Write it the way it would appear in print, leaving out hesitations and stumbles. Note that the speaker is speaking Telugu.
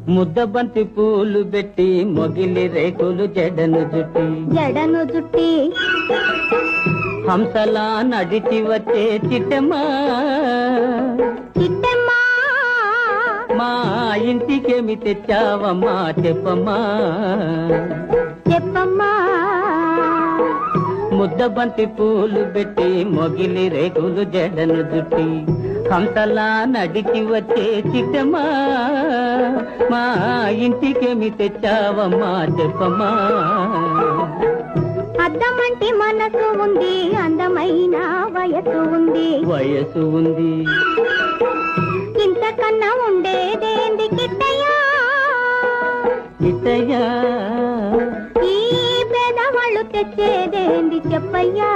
ముద్దబంతి పూలు పెట్టి మొగిలి రేకులు జడను జుట్టి హంసలా నడిచి వచ్చే చిట్టమ్మా మా ఇంటికేమి తెచ్చావమ్మా చెప్పమ్మా ముద్దబంతి పూలు పెట్టి మొగిలి రేకులు జడను జుట్టి హంసలా నడిచి వచ్చే చిట్టమ్మా మా ఇంటికేమి తెచ్చావమ్మా చెప్పమ్మా అద్దమంటి మనసు ఉంది అందమైన వయసు ఉంది ఇంతకన్నా ఉండేదేంది కిట్టయ్యా ఈ పేదవాళ్ళు తెచ్చేదేంది చెప్పయ్యా